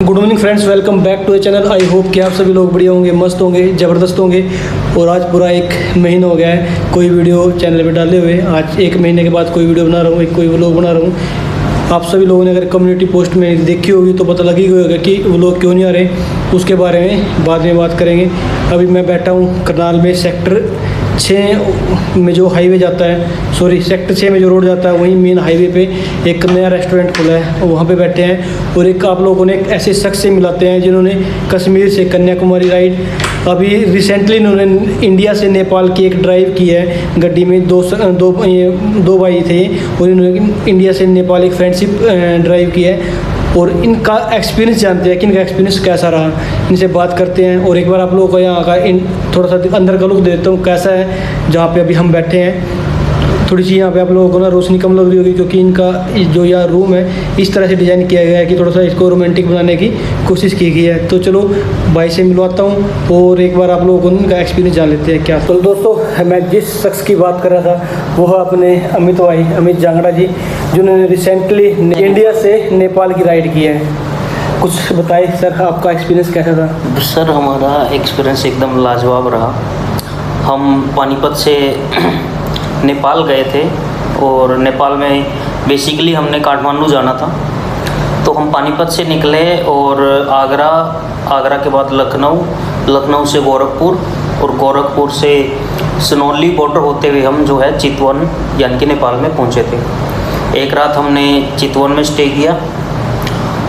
Good morning friends, welcome back to the channel. I hope कि आप सभी लोग बढ़िया होंगे, मस्त होंगे, ज़बरदस्त होंगे। और आज पूरा एक महीना हो गया है कोई वीडियो चैनल पे डाले हुए। आज एक महीने के बाद कोई वीडियो बना रहा हूँ, कोई व्लॉग बना रहा हूँ। आप सभी लोगों ने अगर कम्युनिटी पोस्ट में देखी होगी तो पता लगी होगा कि व्लॉग क्यों नहीं आ रहे, उसके बारे में बाद में बात करेंगे। अभी मैं बैठा हूँ करनाल में सेक्टर 6 में जो हाईवे जाता है, सेक्टर 6 में जो रोड जाता है, वहीं मेन हाईवे पे एक नया रेस्टोरेंट खुला है, वहाँ पे बैठे हैं। और एक आप लोगों ने एक ऐसे शख्स से मिलाते हैं जिन्होंने कश्मीर से कन्याकुमारी राइड, अभी रिसेंटली इन्होंने इंडिया से नेपाल की एक ड्राइव की है गड्डी में। दो भाई थे और इन्होंने इंडिया से नेपाल एक फ्रेंडशिप ड्राइव की है। और इनका एक्सपीरियंस जानते हैं कि इनका एक्सपीरियंस कैसा रहा, इनसे बात करते हैं। और एक बार आप लोगों को यहाँ का थोड़ा सा अंदर का लुक देता हूँ कैसा है जहाँ पे अभी हम बैठे हैं। थोड़ी सी यहाँ पे आप लोगों को ना रोशनी कम लग रही होगी क्योंकि इनका जो यहाँ रूम है इस तरह से डिज़ाइन किया गया है कि थोड़ा सा इसको रोमांटिक बनाने की कोशिश की गई है। तो चलो भाई से मिलवाता हूँ और एक बार आप लोगों को उनका एक्सपीरियंस जान लेते हैं क्या। तो दोस्तों, मैं जिस शख्स की बात कर रहा था वो है अपने अमित जांगड़ा जी, जिन्होंने रिसेंटली इंडिया से नेपाल की राइड की है। कुछ बताइए सर, आपका एक्सपीरियंस कैसा था? सर, हमारा एक्सपीरियंस एकदम लाजवाब रहा। हम पानीपत से नेपाल गए थे और नेपाल में बेसिकली हमने काठमांडू जाना था। तो हम पानीपत से निकले और आगरा के बाद लखनऊ से गोरखपुर और गोरखपुर से सनौली बॉर्डर होते हुए हम जो है चितवन यानी कि नेपाल में पहुंचे थे। एक रात हमने चितवन में स्टे किया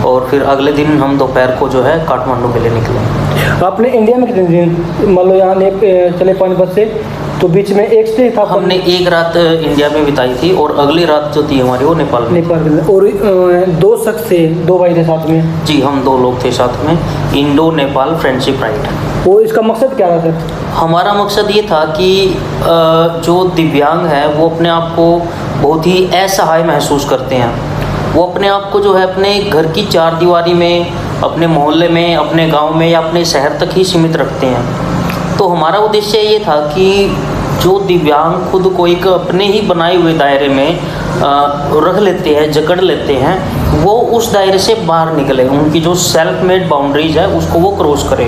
और फिर अगले दिन हम दोपहर को जो है काठमांडू के लिए निकले। आपने इंडिया में कितने दिन, मतलब यहाँ चले पानीपत से, तो बीच में एक स्टे था? हमने एक रात इंडिया में बिताई थी और अगली रात जो थी हमारी वो नेपाल में। और दो शख्स थे, दो भाई थे साथ में? जी, हम 2 लोग थे साथ में, इंडो नेपाल फ्रेंडशिप राइड। वो इसका मकसद क्या था सर? हमारा मकसद ये था कि जो दिव्यांग है वो अपने आप को बहुत ही असहाय महसूस करते हैं। वो अपने आप को जो है अपने घर की 4 दीवारी में, अपने मोहल्ले में, अपने गांव में या अपने शहर तक ही सीमित रखते हैं। तो हमारा उद्देश्य ये था कि जो दिव्यांग खुद को एक अपने ही बनाए हुए दायरे में रख लेते हैं, जकड़ लेते हैं, वो उस दायरे से बाहर निकले, उनकी जो सेल्फ मेड बाउंड्रीज है उसको वो क्रॉस करें।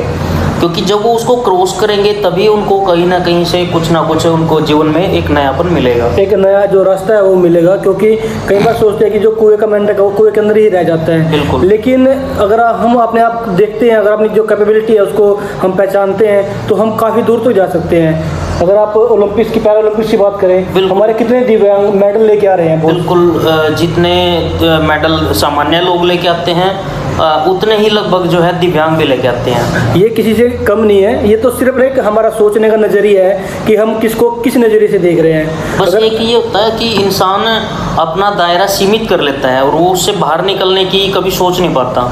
क्योंकि जब वो उसको क्रॉस करेंगे तभी उनको कहीं ना कहीं से कुछ ना कुछ उनको जीवन में एक नयापन मिलेगा, एक नया जो रास्ता है वो मिलेगा। क्योंकि कई बार सोचते हैं कि जो कुएं का मेंढक है वो कुएं के अंदर ही रह जाता है। बिल्कुल। लेकिन अगर हम अपने आप देखते हैं, अगर अपनी जो कैपेबिलिटी है उसको हम पहचानते हैं तो हम काफ़ी दूर तक जा सकते हैं। अगर आप ओलंपिक्स की, पैरा ओलंपिक्स की बात करें, हमारे कितने दिव्यांग मेडल लेके आ रहे हैं? बिल्कुल, जितने मेडल सामान्य लोग लेके आते हैं उतने ही लगभग जो है दिव्यांग भी लेके आते हैं। ये किसी से कम नहीं है, ये तो सिर्फ एक हमारा सोचने का नज़रिया है कि हम किसको किस नज़रिए से देख रहे हैं। बस एक ये होता है कि इंसान अपना दायरा सीमित कर लेता है और वो उससे बाहर निकलने की कभी सोच नहीं पाता,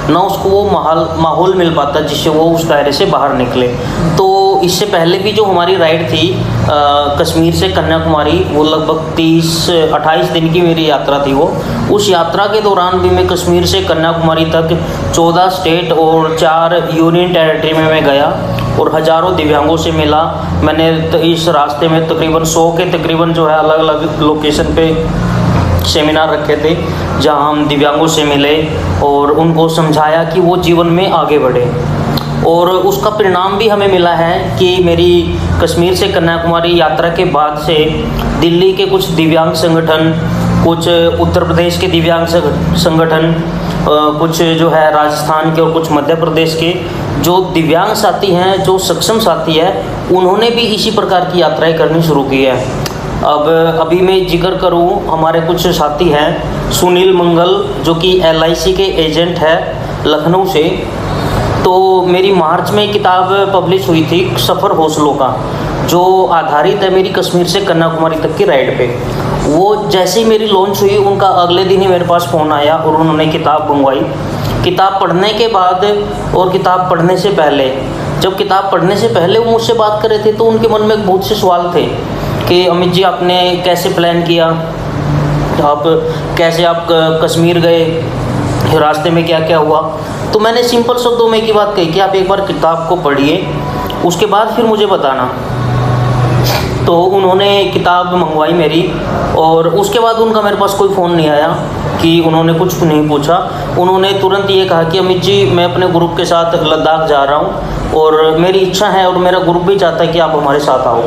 ना उसको वो माहौल मिल पाता जिससे वो उस दायरे से बाहर निकले। तो इससे पहले भी जो हमारी राइड थी कश्मीर से कन्याकुमारी, वो लगभग 28 दिन की मेरी यात्रा थी। वो उस यात्रा के दौरान भी मैं कश्मीर से कन्याकुमारी तक 14 स्टेट और 4 यूनियन टेरिटरी में मैं गया और हज़ारों दिव्यांगों से मिला। मैंने इस रास्ते में तकरीबन 100 के तकरीबन जो है अलग अलग लोकेशन पे सेमिनार रखे थे जहां हम दिव्यांगों से मिले और उनको समझाया कि वो जीवन में आगे बढ़े। और उसका परिणाम भी हमें मिला है कि मेरी कश्मीर से कन्याकुमारी यात्रा के बाद से दिल्ली के कुछ दिव्यांग संगठन, कुछ उत्तर प्रदेश के दिव्यांग संगठन, कुछ जो है राजस्थान के और कुछ मध्य प्रदेश के जो दिव्यांग साथी हैं, जो सक्षम साथी हैं, उन्होंने भी इसी प्रकार की यात्राएं करनी शुरू की है। अब अभी मैं जिक्र करूं, हमारे कुछ साथी हैं, सुनील मंगल जो कि LIC के एजेंट है लखनऊ से। तो मेरी मार्च में किताब पब्लिश हुई थी सफ़र हौसलों का, जो आधारित है मेरी कश्मीर से कन्याकुमारी तक की राइड पे। वो जैसे ही मेरी लॉन्च हुई उनका अगले दिन ही मेरे पास फ़ोन आया और उन्होंने किताब मंगवाई। किताब पढ़ने के बाद और किताब पढ़ने से पहले, जब किताब पढ़ने से पहले वो मुझसे बात कर रहे थे तो उनके मन में बहुत से सवाल थे कि अमित जी, आपने कैसे प्लान किया, आप कैसे कश्मीर गए, रास्ते में क्या क्या हुआ। तो मैंने सिंपल शब्दों में की बात कही कि आप एक बार किताब को पढ़िए, उसके बाद फिर मुझे बताना। तो उन्होंने किताब मंगवाई मेरी और उसके बाद उनका मेरे पास कोई फ़ोन नहीं आया। कि उन्होंने कुछ नहीं पूछा। उन्होंने तुरंत ये कहा कि अमित जी, मैं अपने ग्रुप के साथ लद्दाख जा रहा हूँ और मेरी इच्छा है और मेरा ग्रुप भी चाहता है कि आप हमारे साथ आओ।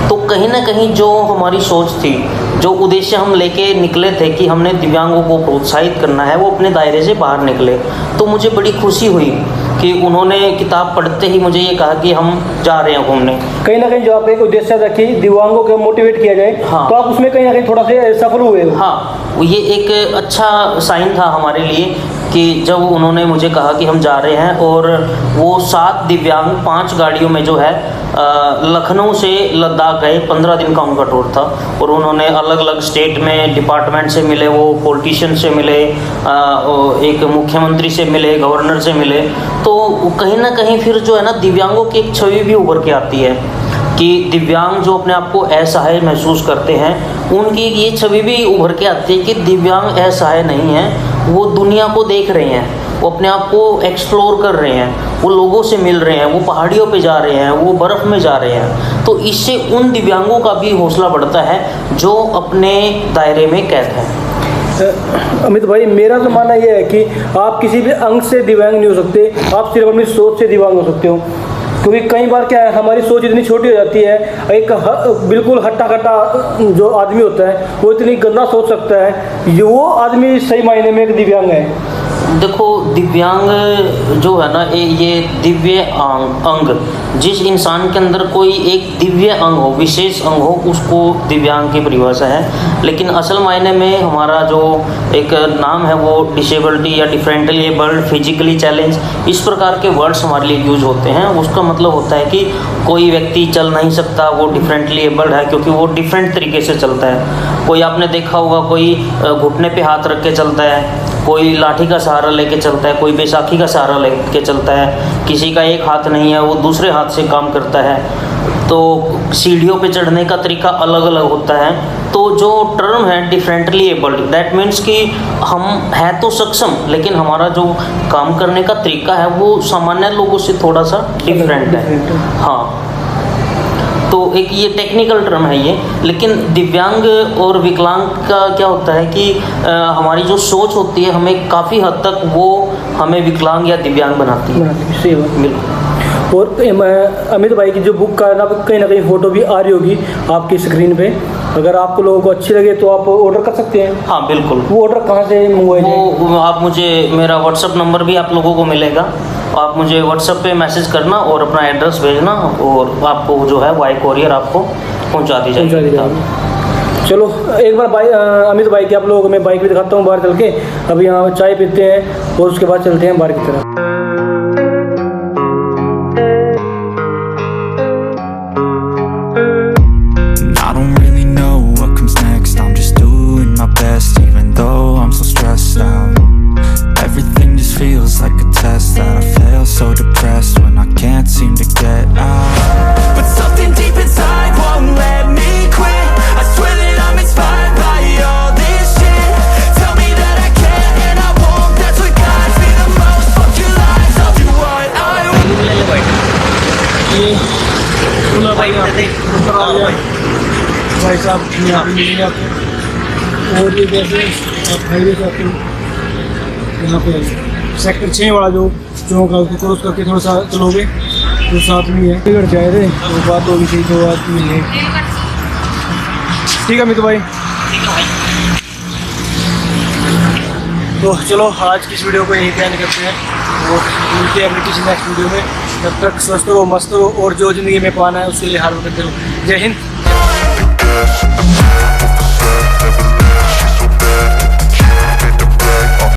तो कहीं ना कहीं जो हमारी सोच थी, जो उद्देश्य हम लेके निकले थे कि हमने दिव्यांगों को प्रोत्साहित करना है, वो अपने दायरे से बाहर निकले। तो मुझे बड़ी खुशी हुई कि उन्होंने किताब पढ़ते ही मुझे ये कहा कि हम जा रहे हैं घूमने। कहीं ना कहीं जो आप एक उद्देश्य रखी दिव्यांगों को मोटिवेट किया जाए, हाँ। तो आप उसमें कहीं ना कहीं थोड़ा सा सफल हुए। हाँ, ये एक अच्छा साइन था हमारे लिए कि जब उन्होंने मुझे कहा कि हम जा रहे हैं, और वो 7 दिव्यांग 5 गाड़ियों में जो है लखनऊ से लद्दाख गए। 15 दिन का उनका टूर था और उन्होंने अलग अलग स्टेट में डिपार्टमेंट से मिले, वो पॉलिटिशियन से मिले, एक मुख्यमंत्री से मिले, गवर्नर से मिले। तो कहीं ना कहीं फिर जो है ना, दिव्यांगों की एक छवि भी उभर के आती है कि दिव्यांग जो अपने आप को असहाय महसूस करते हैं, उनकी ये छवि भी उभर के आती है कि दिव्यांग असहाय नहीं है, वो दुनिया को देख रहे हैं, वो अपने आप को एक्सप्लोर कर रहे हैं, वो लोगों से मिल रहे हैं, वो पहाड़ियों पे जा रहे हैं, वो बर्फ़ में जा रहे हैं। तो इससे उन दिव्यांगों का भी हौसला बढ़ता है जो अपने दायरे में कैद है। अमित भाई, मेरा तो मानना यह है कि आप किसी भी अंग से दिव्यांग नहीं हो सकते, आप सिर्फ अपनी सोच से दिव्यांग हो सकते हो। क्योंकि कई बार क्या है, हमारी सोच इतनी छोटी हो जाती है, एक बिल्कुल हट्टा कट्टा जो आदमी होता है वो इतनी गंदा सोच सकता है, ये वो आदमी सही मायने में एक दिव्यांग है। देखो, दिव्यांग जो है ना, ये दिव्य अंग, जिस इंसान के अंदर कोई एक दिव्य अंग हो, विशेष अंग हो, उसको दिव्यांग की परिभाषा है। लेकिन असल मायने में हमारा जो एक नाम है वो डिसेबिलिटी या डिफरेंटली एबल्ड, फिजिकली चैलेंज, इस प्रकार के वर्ड्स हमारे लिए यूज होते हैं। उसका मतलब होता है कि कोई व्यक्ति चल नहीं सकता, वो डिफरेंटली एबल्ड है, क्योंकि वो डिफरेंट तरीके से चलता है। कोई आपने देखा होगा, कोई घुटने पे हाथ रख के चलता है, कोई लाठी का सहारा लेके चलता है, कोई बैसाखी का सहारा लेके चलता है, किसी का एक हाथ नहीं है, वो दूसरे हाथ से काम करता है। तो सीढ़ियों पे चढ़ने का तरीका अलग अलग होता है। तो जो टर्म है डिफरेंटली एबल्ड, दैट मीन्स कि हम है तो सक्षम, लेकिन हमारा जो काम करने का तरीका है वो सामान्य लोगों से थोड़ा सा डिफरेंट है। हाँ, तो एक ये टेक्निकल टर्म है ये। लेकिन दिव्यांग और विकलांग का क्या होता है कि हमारी जो सोच होती है, हमें काफ़ी हद तक वो हमें विकलांग या दिव्यांग बनाती है। सही बात। बिल्कुल। और अमित भाई की जो बुक का कहीं ना कहीं फ़ोटो भी आ रही होगी आपकी स्क्रीन पे, अगर आपको लोगों को अच्छी लगे तो आप ऑर्डर कर सकते हैं। हाँ बिल्कुल। वो ऑर्डर कहाँ से मंगवाया जाए? वो आप मुझे, मेरा व्हाट्सअप नंबर भी आप लोगों को मिलेगा, आप मुझे व्हाट्सएप पे मैसेज करना और अपना एड्रेस भेजना, और आपको जो है बाय कोरियर आपको पहुंचा दी जाएगी। चलो एक बार भाई अमित भाई की आप लोगों को मैं बाइक भी दिखाता हूँ बाहर चल के। अभी यहाँ चाय पीते हैं और उसके बाद चलते हैं बाहर की तरफ। So depressed when I can't seem to get out, but something deep inside won't let me quit. I swear that I'm inspired by all this shit. Tell me that I can and I won't. That's what guides me the most. Fuck your lies, I'll do what I want. ये भाई साहब यहाँ पे मिलेंगे आपको। और ये जैसे आप हाईवे से आते हो, यहाँ पे सेक्टर 6 वाला जो चौक है, उसको क्रॉस करके थोड़ा सा चलोगे तो साथ में है टिकट जाए थे, तो बात होगी थी, तो बात मिले। ठीक है अमित भाई, तो चलो आज की इस वीडियो को यहीं पे एंड करते हैं और मिलते हैं अपनी किसी नेक्स्ट वीडियो में। तब तक स्वस्थ रहो, मस्त रहो और जो ज़िंदगी में पाना है उसके लिए हार्ड वर्क करते रहो। जय हिंद।